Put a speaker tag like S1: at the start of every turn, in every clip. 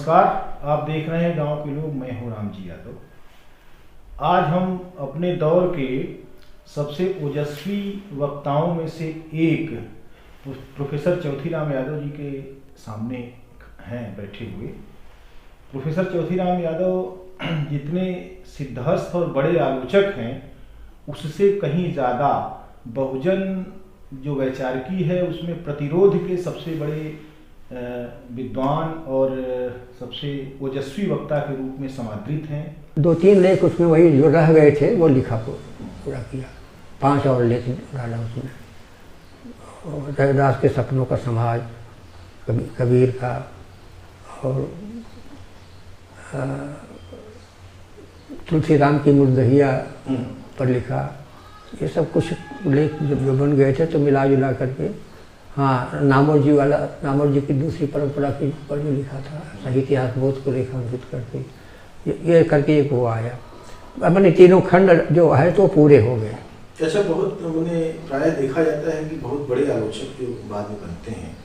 S1: नमस्कार। आप देख रहे हैं गांव के लोग। मैं हूं रामजी यादव। आज हम अपने दौर के सबसे ओजस्वी वक्ताओं में से एक प्रोफेसर चौथीराम यादव जी के सामने हैं बैठे हुए। प्रोफेसर चौथीराम यादव जितने सिद्धहस्त और बड़े आलोचक हैं, उससे कहीं ज़्यादा बहुजन जो वैचारिकी है उसमें प्रतिरोध के सबसे बड़े विद्वान और सबसे ओजस्वी वक्ता के रूप में समादृत हैं।
S2: 2-3 लेख उसमें वही जो रह गए थे वो लिखा पूरा किया। 5 और लेख डाला उसमें। रैदास के सपनों का समाज, कबीर का, और तुलसीराम की मुर्दहिया पर लिखा। ये सब कुछ लेख जो बन गए थे तो मिला जुला करके, हाँ, नामवर जी की दूसरी परंपरा के ऊपर भी लिखा था, सही इतिहास बोध को रेखांकित करके ये करके एक वो आया। अपने तीनों खंड जो है तो पूरे हो गए।
S1: अच्छा, बहुत मैंने प्राय देखा जाता है कि बहुत बड़े आलोचक जो बाद में बनते हैं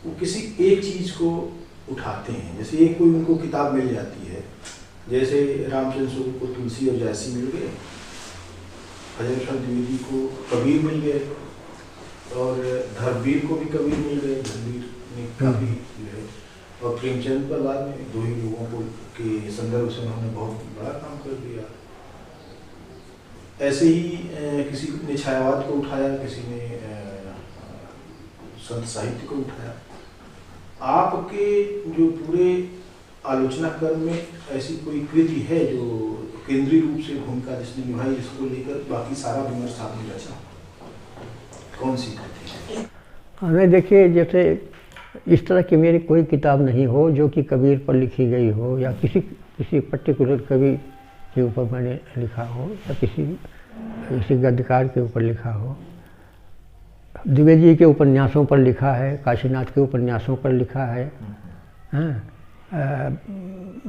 S1: वो किसी एक चीज़ को उठाते हैं। जैसे एक कोई उनको किताब मिल जाती है, जैसे रामचंद्र स्वरूप को तुलसी और जैसी मिल गए, हजरत द्विवेदी को कबीर मिल गए, और धर्मवीर को भी कबीर मिल गए। धर्मवीर ने काफ़ी जो है, और प्रेमचंद पर बाद में दो ही लोगों को के संदर्भ से उन्होंने बहुत बड़ा काम कर दिया। ऐसे ही किसी ने छायावाद को उठाया, किसी ने संत साहित्य को उठाया। आपके जो पूरे आलोचना कर्म में ऐसी कोई कृति है जो केंद्रीय रूप से भूमिका जिसने निभाई, जिसको लेकर बाकी सारा विमर्श आपने रचा? कौन सी कृति है?
S2: हमें देखिए, जैसे इस तरह की मेरी कोई किताब नहीं हो जो कि कबीर पर लिखी गई हो, या किसी पर्टिकुलर कवि के ऊपर मैंने लिखा हो, या किसी गद्यकार के ऊपर लिखा हो। द्विवेदी जी के उपन्यासों पर लिखा है, काशीनाथ के उपन्यासों पर लिखा है,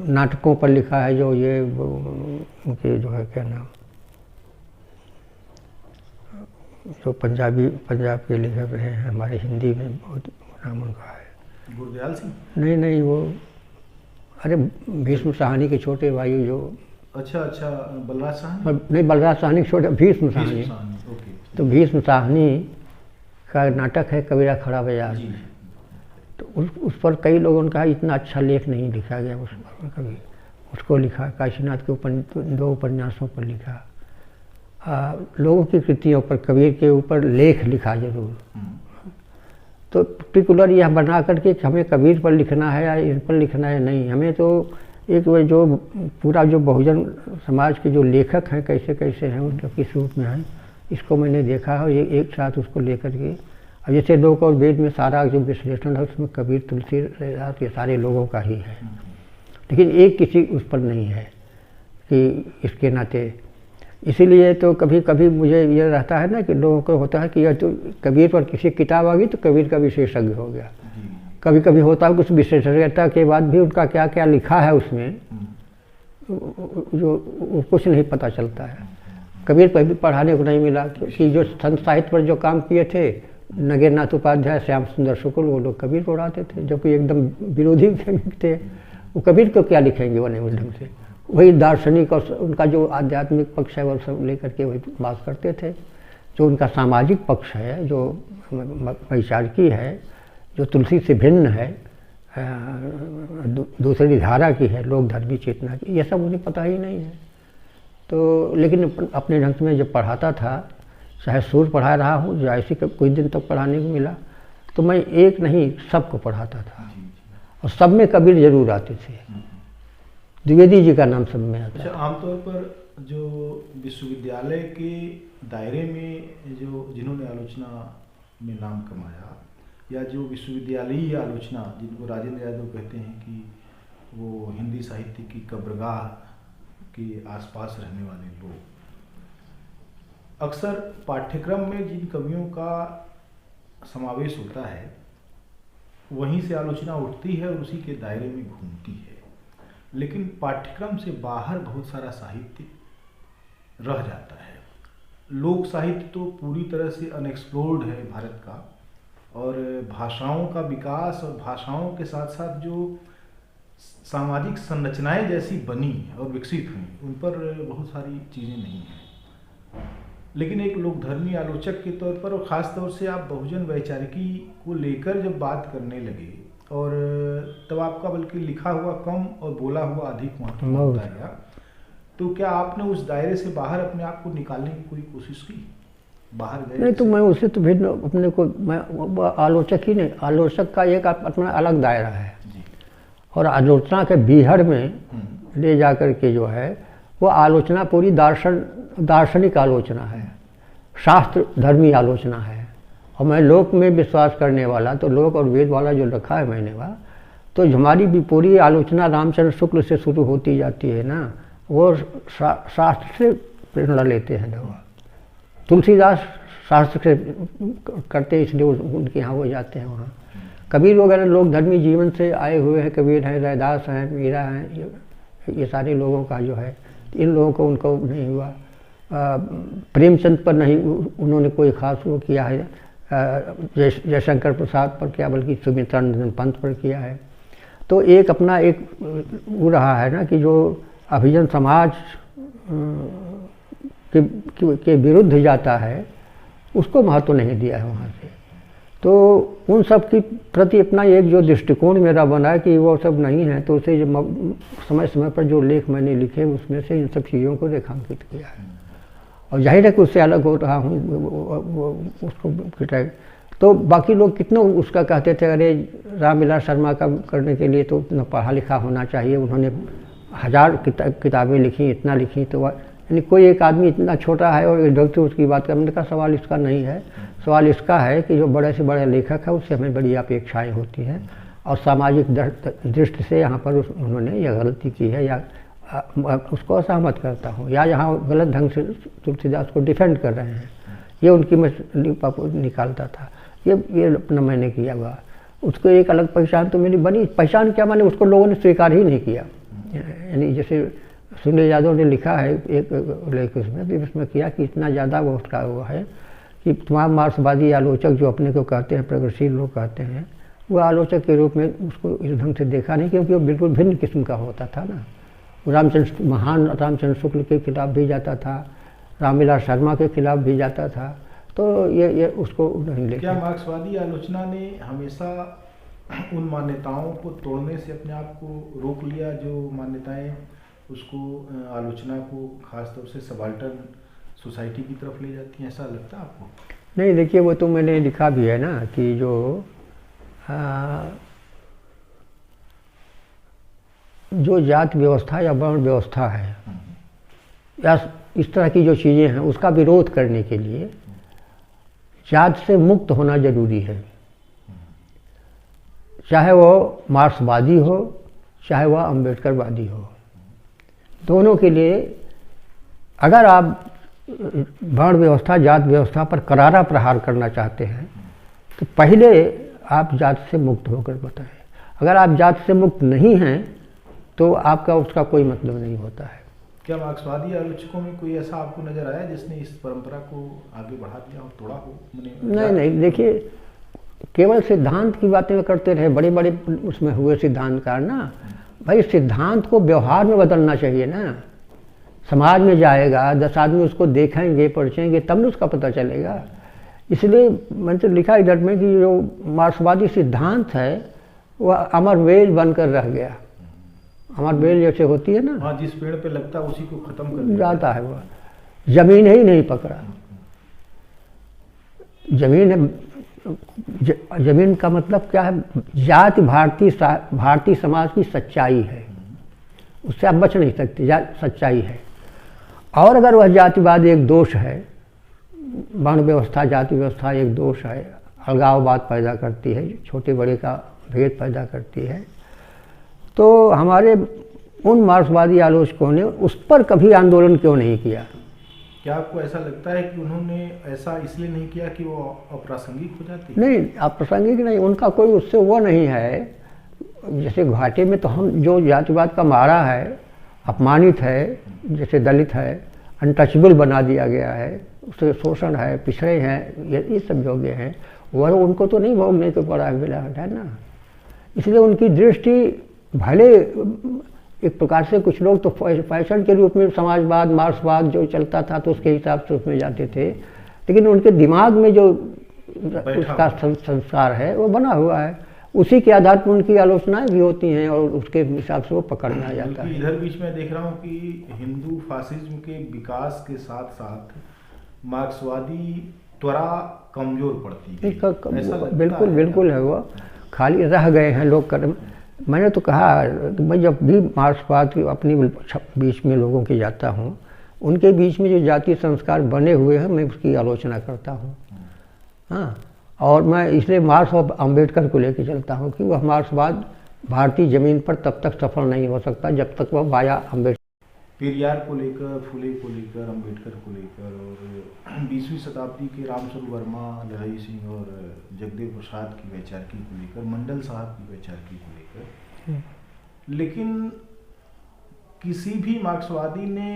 S2: नाटकों पर लिखा है, जो ये उनके जो है क्या नाम, जो पंजाब के लेखक रहे हैं हमारे, हिंदी में बहुत नाम उनका है।
S1: गुरदयाल सिंह?
S2: नहीं, वो अरे भीष्म साहनी के छोटे भाई जो।
S1: अच्छा, बलराज साहनी?
S2: नहीं, बलराज साहनी के छोटे, भीष्म साहनी। तो भीष्म साहनी का नाटक है कबीरा खड़ा बाजार। तो उस पर कई लोगों का इतना अच्छा लेख नहीं लिखा गया उस पर कभी। उसको लिखा, काशीनाथ के 2 उपन्यासों पर लिखा। लोगों की कृतियों पर, कबीर के ऊपर लेख लिखा जरूर। तो पर्टिकुलर यह बना करके हमें कबीर पर लिखना है या इन पर लिखना है, नहीं। हमें तो एक जो पूरा जो बहुजन समाज के जो लेखक हैं कैसे कैसे हैं, उनका किस रूप में हैं, इसको मैंने देखा है। एक साथ उसको लेकर के, अब जैसे लोक और वेद में सारा जो विश्लेषण है उसमें कबीर, तुलसी, रैदास, ये सारे लोगों का ही है, लेकिन एक किसी उस पर नहीं है कि इसके नाते। इसीलिए तो कभी कभी मुझे ये रहता है ना कि लोगों को होता है कि यह तो कबीर पर किसी किताब आ गई तो कबीर का विशेषज्ञ हो गया। कभी कभी होता है कुछ विशेषज्ञता के बाद भी उनका क्या क्या लिखा है उसमें जो कुछ नहीं पता चलता है। कबीर पर भी पढ़ाने को नहीं मिला कि जो संत साहित्य पर जो काम किए थे, नगेंद्रनाथ उपाध्याय, श्याम सुंदर शुक्ल, वो लोग कबीर को उड़ाते थे, जबकि एकदम विरोधी थे। वो कबीर को क्या लिखेंगे बने उस ढंग से। वही दार्शनिक और उनका जो आध्यात्मिक पक्ष है वो सब लेकर के वही बात करते थे। जो उनका सामाजिक पक्ष है, जो वैचारिकी है, जो तुलसी से भिन्न है, दूसरी धारा की है, लोक धर्मी चेतना की, ये सब उन्हें पता ही नहीं है। तो लेकिन अपने ढंग में जब पढ़ाता था, चाहे सूर पढ़ा रहा हूँ, जो ऐसे कुछ दिन तक पढ़ाने को मिला, तो मैं एक नहीं सबको पढ़ाता था, और सब में कबीर जरूर आते थे। द्विवेदी जी का नाम सब में आता है।
S1: अच्छा, आमतौर पर जो विश्वविद्यालय के दायरे में जो जिन्होंने आलोचना में नाम कमाया, या जो विश्वविद्यालयीय आलोचना जिनको राजेंद्र यादव कहते हैं कि वो हिंदी साहित्य की कब्रगाह के आसपास रहने वाले लोग, अक्सर पाठ्यक्रम में जिन कवियों का समावेश होता है वहीं से आलोचना उठती है और उसी के दायरे में घूमती है। लेकिन पाठ्यक्रम से बाहर बहुत सारा साहित्य रह जाता है। लोक साहित्य तो पूरी तरह से अनएक्सप्लोर्ड है भारत का, और भाषाओं का विकास और भाषाओं के साथ साथ जो सामाजिक संरचनाएं जैसी बनी और विकसित हुई, उन पर बहुत सारी चीज़ें नहीं हैं। लेकिन एक लोक धर्मी आलोचक के तौर पर और ख़ास तौर से आप बहुजन वैचारिकी को लेकर जब बात करने लगे, और तब आपका बल्कि लिखा हुआ कम और बोला हुआ अधिक महत्वपूर्ण होता गया, तो क्या आपने उस दायरे से बाहर अपने आप को निकालने की कोई कोशिश की? बाहर गए?
S2: नहीं, तो मैं उससे तो भिन्न अपने को, मैं आलोचक ही नहीं, आलोचक का एक अपना अलग दायरा है जी। और आलोचना के बीहड़ में ले जाकर के जो है वो आलोचना पूरी दार्शनिक आलोचना है, शास्त्र धर्मी आलोचना है। और मैं लोक में विश्वास करने वाला, तो लोक और वेद वाला जो रखा है मैंने वह, तो हमारी भी पूरी आलोचना रामचंद्र शुक्ल से शुरू होती जाती है ना, वो शास्त्र से प्रेरणा लेते हैं लोग। तुलसीदास शास्त्र से करते इसलिए उनके यहाँ वो जाते हैं वहाँ। कबीर वगैरह लोग धर्मी जीवन से आए हुए हैं, कबीर हैं, रैदास हैं, मीरा हैं, ये सारे लोगों का जो है, इन लोगों को उनको नहीं हुआ। प्रेमचंद पर नहीं उन्होंने कोई ख़ास वो किया है, जयशंकर प्रसाद पर क्या, बल्कि सुमित्रानंद पंत पर किया है। तो एक अपना एक वो रहा है ना कि जो अभिजन समाज के विरुद्ध जाता है उसको महत्व नहीं दिया है वहाँ से। तो उन सब की प्रति अपना एक जो दृष्टिकोण मेरा बना है कि वो सब नहीं है, तो उसे जो समय समय पर जो लेख मैंने लिखे उसमें से इन सब चीज़ों को रेखांकित किया है। और जाहिर है कि उससे अलग हो रहा हूँ उसको किटाई। तो बाकी लोग कितना उसका कहते थे, अरे रामविलास शर्मा का करने के लिए तो इतना पढ़ा लिखा होना चाहिए, उन्होंने 1000 किताबें लिखी, इतना लिखी। तो यानी कोई एक आदमी इतना छोटा है और डॉक्टर उसकी बात करने का सवाल इसका नहीं है। सवाल इसका है कि जो बड़े से बड़े लेखक है उससे हमें बड़ी अपेक्षाएं होती हैं, और सामाजिक दृष्टि से यहाँ पर उन्होंने यह गलती की है, या उसको असहमत करता हूँ, या यहाँ गलत ढंग से तुलसीदास को डिफेंड कर रहे हैं, ये उनकी मैं निकालता था। ये अपना मैंने किया हुआ। उसको एक अलग पहचान तो मेरी बनी। पहचान क्या, मैंने उसको लोगों ने स्वीकार ही नहीं किया। यानी जैसे सुनील यादव ने लिखा है एक लेख उसमें किया कि इतना ज़्यादा वो उसका हुआ है कि तमाम मार्क्सवादी आलोचक जो अपने को कहते हैं, प्रगतिशील लोग कहते हैं, वो आलोचक के रूप में उसको इस ढंग से देखा नहीं, क्योंकि वो बिल्कुल भिन्न किस्म का होता था ना। महान रामचंद्र शुक्ल के खिलाफ भी जाता था, रामविलास शर्मा के खिलाफ भी जाता था। तो ये उसको नहीं लेते।
S1: क्या मार्क्सवादी आलोचना ने हमेशा उन मान्यताओं को तोड़ने से अपने आप को रोक लिया जो मान्यताएं उसको आलोचना को खास तौर से सबाल्टर्न सोसाइटी की तरफ ले जाती हैं, ऐसा लगता है आपको?
S2: नहीं, देखिए वो तो मैंने लिखा भी है ना कि जो जाति व्यवस्था या वर्ण व्यवस्था है या इस तरह की जो चीज़ें हैं उसका विरोध करने के लिए जाति से मुक्त होना जरूरी है। चाहे वो मार्क्सवादी हो, चाहे वह अम्बेडकरवादी हो, दोनों के लिए अगर आप वर्ण व्यवस्था जाति व्यवस्था पर करारा प्रहार करना चाहते हैं तो पहले आप जाति से मुक्त होकर बताएं। अगर आप जाति से मुक्त नहीं हैं तो आपका उसका कोई मतलब नहीं होता है।
S1: क्या मार्क्सवादी आलोचकों में कोई ऐसा आपको नजर आया जिसने इस परंपरा को आगे बढ़ा दिया और तोड़ा हो?
S2: नहीं, देखिए केवल सिद्धांत की बातें करते रहे, बड़े बड़े उसमें हुए सिद्धांतकार ना। भाई सिद्धांत को व्यवहार में बदलना चाहिए ना। समाज में जाएगा, 10 आदमी उसको देखेंगे, पढ़ेंगे, तब न उसका पता चलेगा। इसलिए मैंने तो लिखा इधर में कि जो मार्क्सवादी सिद्धांत है वह अमर बेल बनकर रह गया। अमर बेल जैसे होती है ना,
S1: हाँ, जिस पेड़ पे लगता है उसी को खत्म कर
S2: जाता है, वह जमीन ही नहीं पकड़ा। जमीन का मतलब क्या है? जाति भारतीय समाज की सच्चाई है, उससे आप बच नहीं सकते, सच्चाई है। और अगर वह जातिवाद एक दोष है, वर्ण व्यवस्था जाति व्यवस्था एक दोष है, अलगाववाद पैदा करती है, छोटे बड़े का भेद पैदा करती है, तो हमारे उन मार्क्सवादी आलोचकों ने उस पर कभी आंदोलन क्यों नहीं किया?
S1: क्या आपको ऐसा लगता है कि उन्होंने ऐसा इसलिए नहीं किया कि वो अप्रासंगिक हो जाती?
S2: नहीं, अप्रासंगिक नहीं, उनका कोई उससे वो नहीं है। जैसे घाटे में तो हम जो जातिवाद का मारा है, अपमानित है, जैसे दलित है, अनटचेबल बना दिया गया है, उससे शोषण है, पिछड़े हैं, ये सब योग्य हैं, वह उनको तो नहीं भोगने को पड़ा है ना। इसलिए उनकी दृष्टि भले एक प्रकार से कुछ लोग तो फैशन के रूप में समाजवाद मार्क्सवाद जो चलता था तो उसके हिसाब से उसमें जाते थे, लेकिन उनके दिमाग में जो उसका संस्कार है वो बना हुआ है, उसी के आधार पर उनकी आलोचनाएं भी होती हैं और उसके हिसाब से वो पकड़ना जाता है।
S1: इधर बीच में देख रहा हूँ कि हिंदू फासिज्म के विकास के साथ साथ मार्क्सवादी त्वरा कमजोर पड़ती है।
S2: बिल्कुल बिल्कुल है, वो खाली रह गए हैं लोग कर। मैंने तो कहा मैं जब भी मार्क्सवाद की अपनी बीच में लोगों के जाता हूँ, उनके बीच में जो जातीय संस्कार बने हुए हैं मैं उसकी आलोचना करता हूँ। हाँ, और मैं इसलिए मार्क्स और अम्बेडकर को लेकर चलता हूँ कि वह मार्क्सवाद भारतीय ज़मीन पर तब तक सफल नहीं हो सकता जब तक वह वाया अम्बेडकर,
S1: पेरियार को लेकर, फुले को लेकर, अम्बेडकर को लेकर और 20वीं शताब्दी के रामस्वरूप वर्मा, लड़ई सिंह और जगदेव प्रसाद की वैचारिकी को लेकर, मंडल साहब की वैचारिकी को लेकर, लेकिन किसी भी मार्क्सवादी ने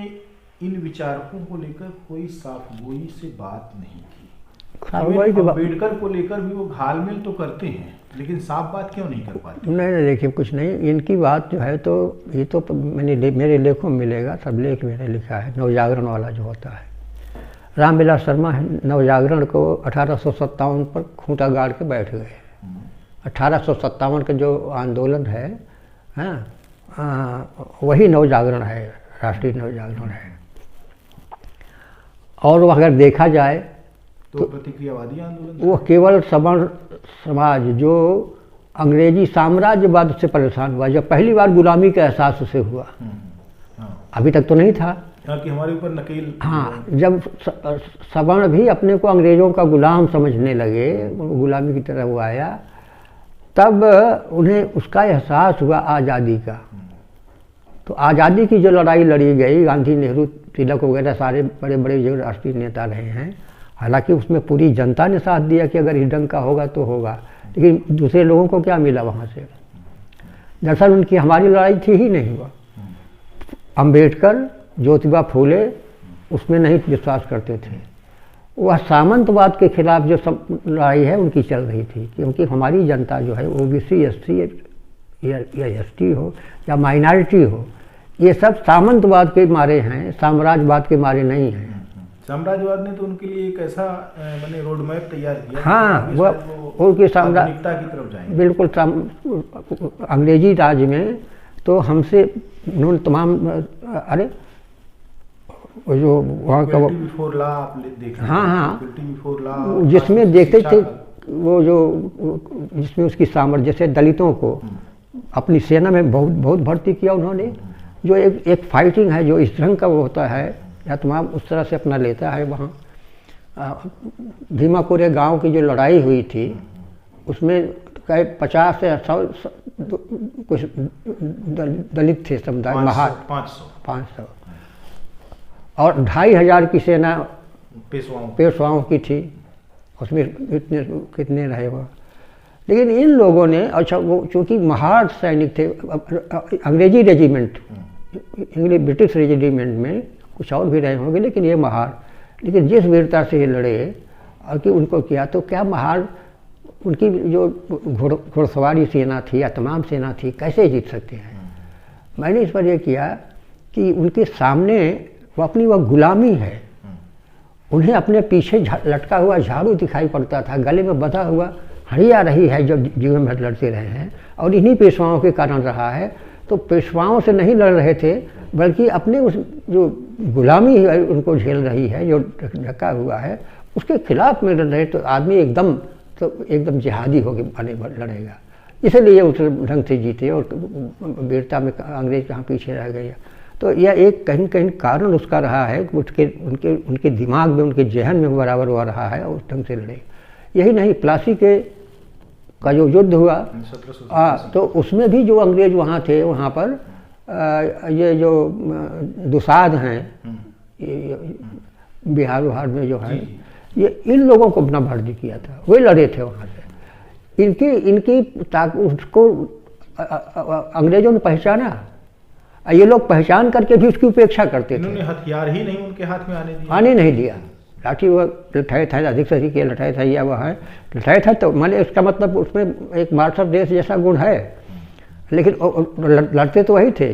S1: इन विचारकों को लेकर कोई साफगोई से बात नहीं की। अम्बेडकर को लेकर भी वो घालमेल तो करते हैं, लेकिन साफ बात क्यों नहीं कर पाते?
S2: नहीं देखिए कुछ नहीं, इनकी बात जो है तो ये तो मेरे लेखों में मिलेगा, सब लेख मैंने लिखा है। नवजागरण वाला जो होता है, रामविलास शर्मा नवजागरण को 1857 पर खूंटा गाड़ के बैठ गए। 1857 का जो आंदोलन है, वही नवजागरण है, राष्ट्रीय नवजागरण है। और वो अगर देखा जाए
S1: तो प्रतिक्रियावादी आंदोलन
S2: वो केवल सवर्ण समाज जो अंग्रेजी साम्राज्यवाद से परेशान हुआ, जब पहली बार गुलामी का एहसास उसे हुआ, अभी तक तो नहीं था
S1: कि हमारे ऊपर नकेल।
S2: हाँ, जब सवर्ण भी अपने को अंग्रेजों का गुलाम समझने लगे, गुलामी की तरह वो आया, तब उन्हें उसका एहसास हुआ आज़ादी का। तो आज़ादी की जो लड़ाई लड़ी गई, गांधी, नेहरू, तिलक वगैरह सारे बड़े बड़े जो राष्ट्रीय नेता रहे हैं, हालांकि उसमें पूरी जनता ने साथ दिया कि अगर इस ढंग का होगा तो होगा, लेकिन दूसरे लोगों को क्या मिला वहाँ से? दरअसल उनकी हमारी लड़ाई थी ही नहीं। वह अम्बेडकर, ज्योतिबा फूले उसमें नहीं विश्वास करते थे। वह सामंतवाद के खिलाफ जो सब लड़ाई है उनकी चल रही थी, क्योंकि हमारी जनता जो है ओबीसी, एससी या एसटी हो या माइनॉरिटी हो, ये सब सामंतवाद के मारे हैं, साम्राज्यवाद के मारे नहीं हैं।
S1: साम्राज्यवाद ने तो उनके लिए एक ऐसा मैंने रोड मैप तैयार किया।
S2: हाँ, वो उनके
S1: साम्राज्यता की तरफ जाएंगे।
S2: बिल्कुल, अंग्रेजी राज में तो हमसे उन्होंने तमाम, अरे वो जो वहाँ का वो हाँ, जिसमें देखते थे वो जो जिसमें उसकी सामर्थ्य, जैसे दलितों को अपनी सेना में बहुत भर्ती किया उन्होंने, जो एक फाइटिंग है जो इस ढंग का वो होता है या तमाम उस तरह से अपना लेता है। वहाँ भीमाकोरे गांव की जो लड़ाई हुई थी उसमें कई 50 से 100 कुछ दलित थे समुदाय, 500 और 2500 की सेना पेशवाओं की थी। उसमें इतने कितने रहे वो, लेकिन इन लोगों ने, अच्छा वो चूँकि महार सैनिक थे, अंग्रेजी रेजिमेंट, इंग्लिश ब्रिटिश रेजिमेंट में कुछ और भी रहे होंगे, लेकिन ये महार, लेकिन जिस वीरता से ये लड़े और कि उनको किया, तो क्या महार उनकी जो घुड़सवारी सेना थी या तमाम सेना थी, कैसे जीत सकते हैं? मैंने इस पर यह किया कि उनके सामने वो अपनी वह गुलामी है, उन्हें अपने पीछे लटका हुआ झाड़ू दिखाई पड़ता था, गले में बंधा हुआ हड़िया रही है जो जीवन भर लड़ते रहे हैं, और इन्हीं पेशवाओं के कारण रहा है। तो पेशवाओं से नहीं लड़ रहे थे, बल्कि अपने उस जो गुलामी है उनको झेल रही है, जो ढका हुआ है, उसके खिलाफ में लड़ रहे। तो आदमी एकदम जिहादी होकर बने लड़ेगा, इसलिए उस ढंग से जीते और वीरता में अंग्रेज कहाँ पीछे रह गए। तो यह एक कहीं कहीं कारण उसका रहा है, उनके दिमाग में, उनके जहन में बराबर हुआ रहा है और उस ढंग से लड़े। यही नहीं, प्लासी का जो युद्ध हुआ, तो उसमें भी जो अंग्रेज वहाँ थे, वहाँ पर ये जो दुसाध हैं बिहार में जो है, ये इन लोगों को अपना भर्ती किया था, वे लड़े थे वहाँ से। इनकी उसको अंग्रेजों ने पहचाना, ये लोग पहचान करके भी उसकी उपेक्षा करते थे।
S1: इन्होंने हथियार ही नहीं उनके हाथ में
S2: आने नहीं दिया। लाठी वो लठाए था, अधिक से अधिक ये लठाए था, या वह है लठाए था, तो मान उसका मतलब उसमें एक मार्शल देश जैसा गुण है। लेकिन लड़ते तो वही थे,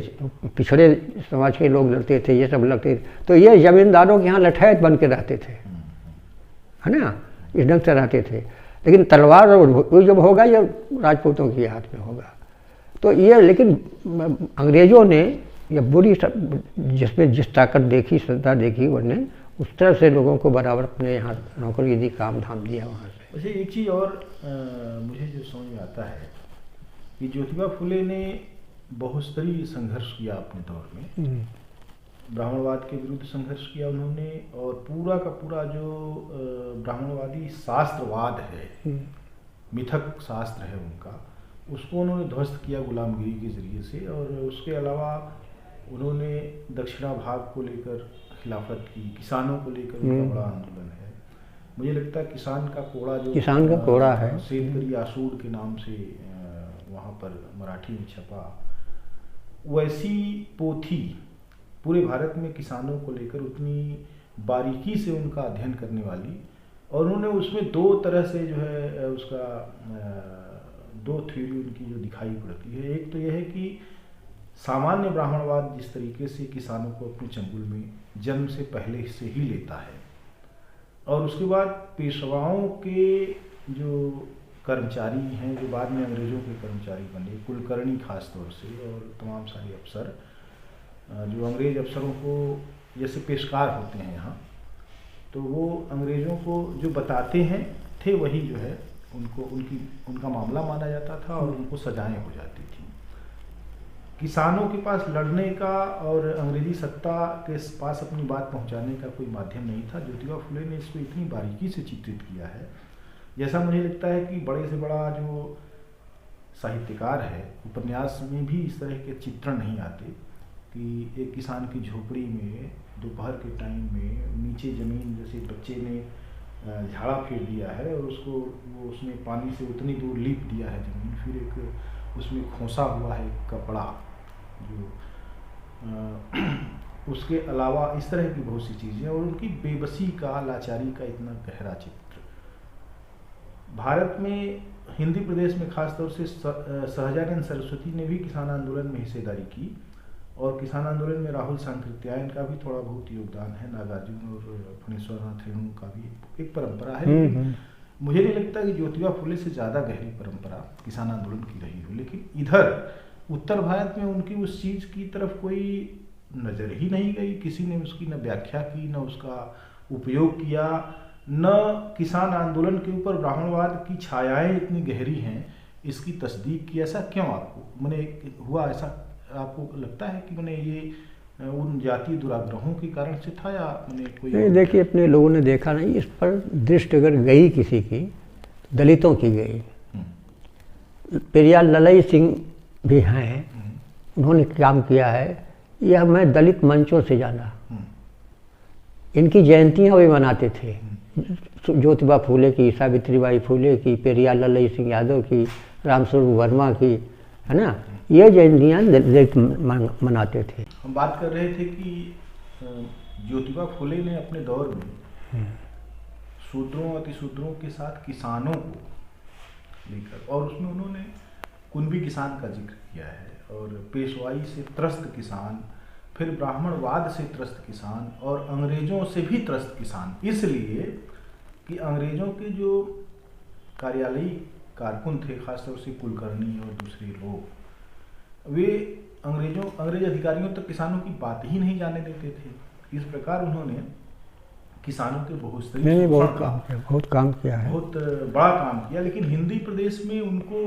S2: पिछड़े समाज के लोग लड़ते थे, ये सब लड़ते थे। तो ये जमींदारों के यहाँ लठैत बन के रहते थे, है ना, इस ढंग से रहते थे। लेकिन तलवार और जब होगा ये राजपूतों के हाथ में होगा। तो ये लेकिन अंग्रेज़ों ने ये बुरी जिसमें जिस ताकत देखी, श्रद्धा देखी, उन्होंने उस तरह से लोगों को बराबर अपने यहाँ नौकरी दी, काम धाम दिया वहाँ से।
S1: वैसे एक चीज़ और मुझे जो समझ में आता है कि ज्योतिबा फुले ने बहुस्तरीय संघर्ष किया अपने दौर में। ब्राह्मणवाद के विरुद्ध संघर्ष किया उन्होंने, और पूरा का पूरा जो ब्राह्मणवादी शास्त्रवाद है, मिथक शास्त्र है उनका, उसको उन्होंने ध्वस्त किया गुलामगिरी के ज़रिए से। और उसके अलावा उन्होंने दक्षिणा भाग को लेकर खिलाफत की, किसानों को लेकर उनका बड़ा आंदोलन है। मुझे लगता है किसान का कोड़ा, जो
S2: किसान का कोड़ा है,
S1: शेतकरी आसूर के नाम से वहाँ पर मराठी में छपा, वैसी पोथी पूरे भारत में किसानों को लेकर उतनी बारीकी से उनका अध्ययन करने वाली, और उन्होंने उसमें दो तरह से जो है उसका दो थ्योरी उनकी जो दिखाई पड़ती है। एक तो यह है कि सामान्य ब्राह्मणवाद जिस तरीके से किसानों को अपने चंगुल में जन्म से पहले से ही लेता है, और उसके बाद पेशवाओं के जो कर्मचारी हैं, जो बाद में अंग्रेज़ों के कर्मचारी बने, कुलकर्णी खास तौर से, और तमाम सारे अफसर, जो अंग्रेज़ अफसरों को जैसे पेशकार होते हैं यहाँ, तो वो अंग्रेज़ों को जो बताते हैं थे वही जो है उनको उनका मामला माना जाता था, और उनको सजाएं हो जाती थी। किसानों के पास लड़ने का और अंग्रेज़ी सत्ता के पास अपनी बात पहुंचाने का कोई माध्यम नहीं था। ज्योतिबा फुले ने इसको इतनी बारीकी से चित्रित किया है, जैसा मुझे लगता है कि बड़े से बड़ा जो साहित्यकार है, उपन्यास में भी इस तरह के चित्रण नहीं आते कि एक किसान की झोपड़ी में दोपहर के टाइम में नीचे ज़मीन, जैसे बच्चे ने झाड़ा फेर दिया है और उसको वो उसमें पानी से उतनी दूर लीप दिया है ज़मीन, फिर एक उसमें खोसा हुआ है कपड़ा, जो उसके अलावा इस तरह की बहुत सी चीज़ें, और उनकी बेबसी का, लाचारी का इतना गहरा चित्र। भारत में हिंदी प्रदेश में खास तौर से सहजानंद सरस्वती ने भी किसान आंदोलन में हिस्सेदारी की, और किसान आंदोलन में राहुल सांकृत्यायन का भी थोड़ा बहुत योगदान है, नागार्जुन और फणीश्वर नाथ रेणु का भी एक परंपरा है। लेकिन मुझे नहीं लगता कि ज्योतिबा फुले से ज़्यादा गहरी परंपरा किसान आंदोलन की रही हो। लेकिन इधर उत्तर भारत में उनकी उस चीज़ की तरफ कोई नज़र ही नहीं गई, किसी ने उसकी न व्याख्या की, न उसका उपयोग किया, न किसान आंदोलन के ऊपर ब्राह्मणवाद की छायाएँ इतनी गहरी हैं इसकी तस्दीक की। ऐसा क्यों आपको मैंने हुआ, ऐसा आपको लगता है कि मैंने ये उन जातीय दुराग्रहों के कारण से था, या मैंने कोई?
S2: नहीं, देखिए, अपने लोगों ने देखा नहीं, इस पर दृष्टि अगर गई किसी की, दलितों की गई। पेरियार ललई सिंह भी हैं, उन्होंने काम किया है, यह मैं दलित मंचों से जाना। इनकी जयंतियाँ भी मनाते थे, ज्योतिबा फुले की, सावित्रीबाई फुले की, पेरियार ललई सिंह यादव की, रामस्वरूप वर्मा की, है ना, ये जयंतियाँ दलित मनाते थे।
S1: हम बात कर रहे थे कि ज्योतिबा फुले ने अपने दौर में शूद्रों अतिशूद्रों के साथ किसानों को लेकर, और उसमें उन्होंने कुनबी किसान का जिक्र किया है, और पेशवाई से त्रस्त किसान, फिर ब्राह्मणवाद से त्रस्त किसान, और अंग्रेज़ों से भी त्रस्त किसान, इसलिए कि अंग्रेज़ों के जो कार्यालयी कारकुन थे, खासतौर से कुलकर्णी और दूसरे लोग, वे अंग्रेज अधिकारियों तक किसानों की बात ही नहीं जाने देते थे। इस प्रकार उन्होंने किसानों के बहुत
S2: काम किया है,
S1: बहुत बड़ा काम किया। लेकिन हिंदी प्रदेश में उनको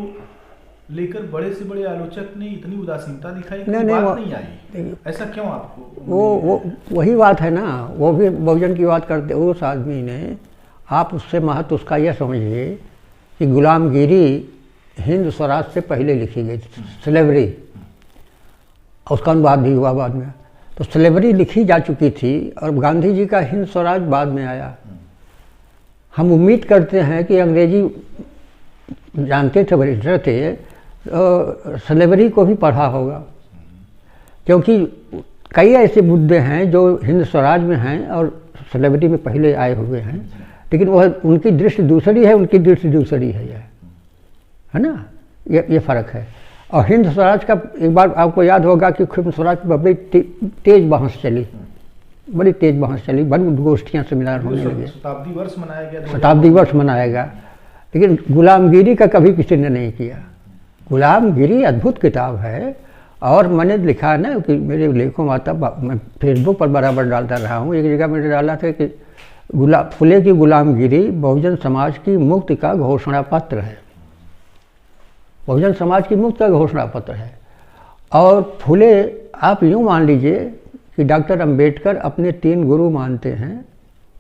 S1: लेकर बड़े से बड़े आलोचक ने इतनी उदासीनता दिखाई कि बात नहीं आई। ऐसा क्यों आपको?
S2: वो वही बात है ना, वो भी बहुजन की बात करते। उस आदमी ने, आप उससे महत्व उसका यह समझिए कि गुलामगिरी हिंद स्वराज से पहले लिखी गई थी, स्लेवरी, उसका अनुवाद भी हुआ बाद में। तो स्लेवरी लिखी जा चुकी थी, और गांधी जी का हिंद स्वराज बाद में आया। हम उम्मीद करते हैं कि अंग्रेजी जानते थे, बड़े थे, स्लेवरी को भी पढ़ा होगा, क्योंकि कई ऐसे मुद्दे हैं जो हिंद स्वराज में हैं और स्लेवरी में पहले आए हुए हैं, लेकिन वह उनकी दृष्टि दूसरी है, उनकी दृष्टि दूसरी है ना, ये फ़र्क है। और हिंद स्वराज का एक बार आपको याद होगा कि हिंद स्वराज पर बड़ी तेज बहस चली, बड़ी तेज बहस चली, बड़ी गोष्ठियाँ सेमिनार होने लगे,
S1: शताब्दी वर्ष मनाया गया,
S2: शताब्दी वर्ष मनाया गया। लेकिन गुलामगिरी का कभी किसी ने नहीं किया। गुलामगिरी अद्भुत किताब है, और मैंने लिखा है ना कि मेरे लेखों में आता, मैं फेसबुक पर बराबर डालता रहा हूँ। एक जगह मैंने डाला था कि फुले की गुलामगिरी बहुजन समाज की मुक्ति का घोषणा पत्र है, बहुजन समाज की मुक्ति का घोषणा पत्र है। और फुले आप यूँ मान लीजिए कि डॉक्टर अंबेडकर अपने 3 गुरु मानते हैं,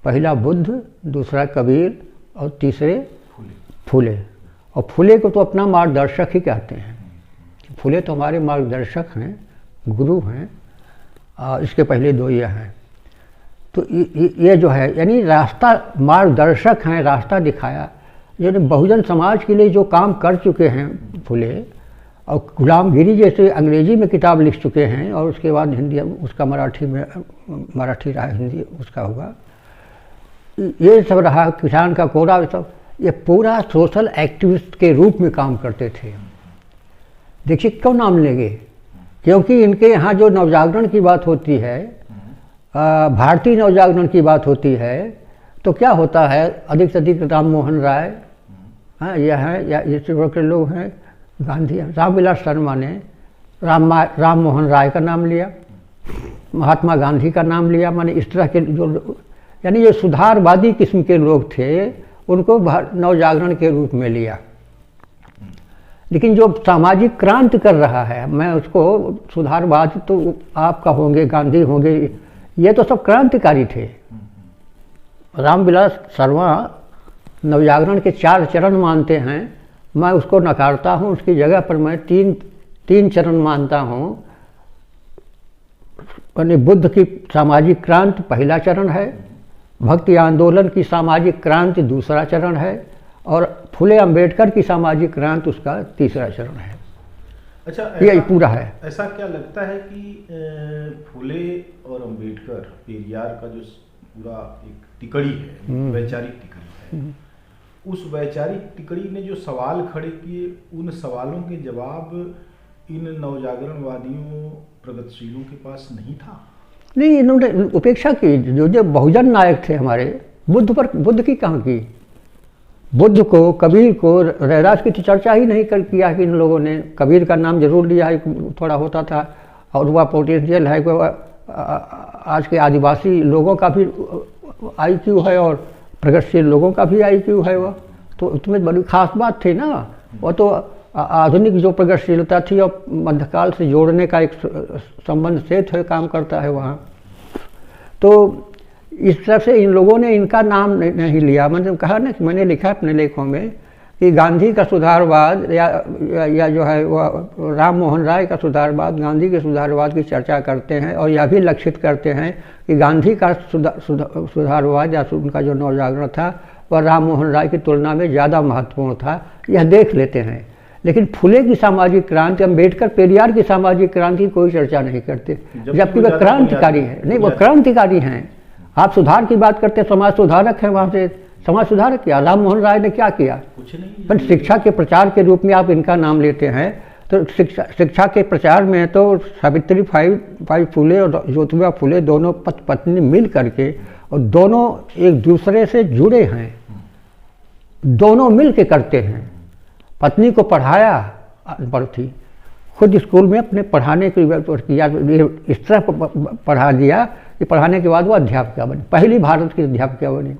S2: पहला बुद्ध, दूसरा कबीर और तीसरे फुले। और फुले को तो अपना मार्गदर्शक ही कहते हैं। फुले तो हमारे मार्गदर्शक हैं, गुरु हैं, इसके पहले 2 ये हैं। तो ये जो है यानी रास्ता, मार्गदर्शक हैं, रास्ता दिखाया। यानी बहुजन समाज के लिए जो काम कर चुके हैं फुले, और गुलामगिरी जैसे अंग्रेजी में किताब लिख चुके हैं, और उसके बाद हिंदी, उसका मराठी में, मराठी रहा, हिंदी उसका होगा, ये सब रहा, किसान का कोरा, सब ये पूरा सोशल एक्टिविस्ट के रूप में काम करते थे। देखिए क्यों नाम लेंगे, क्योंकि इनके यहाँ जो नवजागरण की बात होती है, भारतीय नवजागरण की बात होती है, तो क्या होता है, अधिक से अधिक राम मोहन राय, हाँ यह है, या इस तरह के लोग हैं, गांधी, रामविलास शर्मा ने राम मोहन राय का नाम लिया, महात्मा गांधी का नाम लिया। माने इस तरह के जो, यानी ये सुधारवादी किस्म के लोग थे, उनको नवजागरण के रूप में लिया। लेकिन जो सामाजिक क्रांति कर रहा है, मैं उसको सुधारवाद तो आप कहोगे, गांधी होंगे, ये तो सब क्रांतिकारी थे। रामविलास शर्मा नवजागरण के 4 चरण मानते हैं, मैं उसको नकारता हूँ, उसकी जगह पर मैं तीन चरण मानता हूँ। यानी बुद्ध की सामाजिक क्रांति पहला चरण है, भक्ति आंदोलन की सामाजिक क्रांति दूसरा चरण है, और फुले अंबेडकर की सामाजिक क्रांति उसका तीसरा चरण है।
S1: अच्छा,
S2: ये पूरा है।
S1: ऐसा क्या लगता है कि फुले और अंबेडकर, पेरियार का जो पूरा एक टिकड़ी है, वैचारिक टिकड़ी है, उस वैचारिक टिकड़ी ने जो सवाल खड़े किए, उन सवालों के जवाब इन नवजागरणवादियों, प्रगतिशीलों के पास नहीं था।
S2: नहीं, इन्होंने उपेक्षा की। जो बहुजन नायक थे हमारे, बुद्ध की कहाँ की, बुद्ध को, कबीर को, रैदास की तो चर्चा ही नहीं किया कि इन लोगों ने। कबीर का नाम जरूर लिया है, थोड़ा होता था, और वह पोटेंशियल है, आज के आदिवासी लोगों का भी IQ है, और प्रगतिशील लोगों का भी IQ है। वह तो उसमें बड़ी खास बात थी ना। वो तो आधुनिक जो प्रगतिशीलता थी और मध्यकाल से जोड़ने का एक संबंध से थे, काम करता है वहाँ। तो इस तरह से इन लोगों ने इनका नाम नहीं लिया। मैंने कहा ना कि मैंने लिखा अपने लेखों में कि गांधी का सुधारवाद या जो है वह राम मोहन राय का सुधारवाद, गांधी के सुधारवाद की चर्चा करते हैं, और यह भी लक्षित करते हैं कि गांधी का सुधारवाद या उनका जो नवजागरण था वह राम मोहन राय की तुलना में ज़्यादा महत्वपूर्ण था, यह देख लेते हैं। लेकिन फुले की सामाजिक क्रांति, अंबेडकर, पेरियार की सामाजिक क्रांति की कोई चर्चा नहीं करते, जबकि वह क्रांतिकारी है। नहीं, वह क्रांतिकारी हैं। आप सुधार की बात करते हैं, समाज सुधारक हैं, वहाँ से समाज सुधारक किया। राम मोहन राय ने क्या किया?
S1: कुछ नहीं।
S2: पर शिक्षा के प्रचार के रूप में आप इनका नाम लेते हैं, तो शिक्षा के प्रचार में तो सावित्री बाई फुले और ज्योतिबा फुले दोनों पत्नी मिल करके, और दोनों एक दूसरे से जुड़े हैं, दोनों मिल के करते हैं। पत्नी को पढ़ाया, अनपढ़ थी, खुद स्कूल में अपने पढ़ाने की किया, इस तरह पढ़ा दिया कि पढ़ाने के बाद वो अध्यापिका बनी, पहली भारत की अध्यापिका बनी।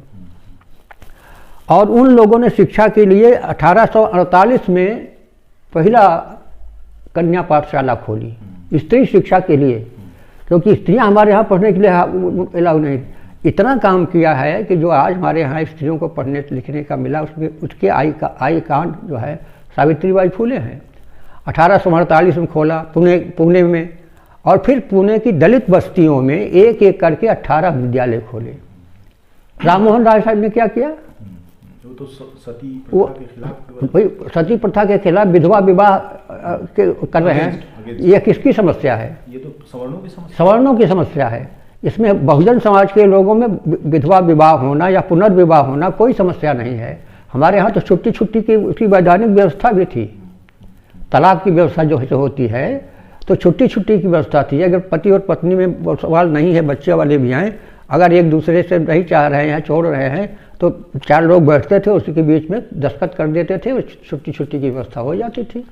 S2: और उन लोगों ने शिक्षा के लिए 1848 में पहला कन्या पाठशाला खोली, स्त्री शिक्षा के लिए, क्योंकि स्त्रियां हमारे यहाँ पढ़ने के लिए अलाउ नहीं। इतना काम किया है कि जो आज हमारे यहाँ स्त्रियों को पढ़ने लिखने का मिला, उसमें उसके आई कांड जो है सावित्रीबाई फुले हैं। 1848 में खोला पुणे में, और फिर पुणे की दलित बस्तियों में एक एक करके 18 विद्यालय खोले। राम मोहन राय साहब ने क्या किया?
S1: वो तो सती प्रथा के खिलाफ,
S2: भाई सती प्रथा के खिलाफ विधवा विवाह कर रहे हैं। ये किसकी समस्या है?
S1: ये तो सवर्णों की समस्या,
S2: सवर्णों की समस्या है। इसमें बहुजन समाज के लोगों में विधवा विवाह होना या पुनर्विवाह होना कोई समस्या नहीं है। हमारे यहाँ तो छुट्टी की उसकी वैधानिक व्यवस्था भी थी। तलाक की व्यवस्था जो होती है तो छुट्टी छुट्टी की व्यवस्था थी। अगर पति और पत्नी में सवाल नहीं है, बच्चे वाले भी हैं, अगर एक दूसरे से नहीं चाह रहे हैं, छोड़ रहे हैं, तो 4 लोग बैठते थे, उसी के बीच में दस्तखत कर देते थे, छुट्टी छुट्टी की व्यवस्था हो जाती थी।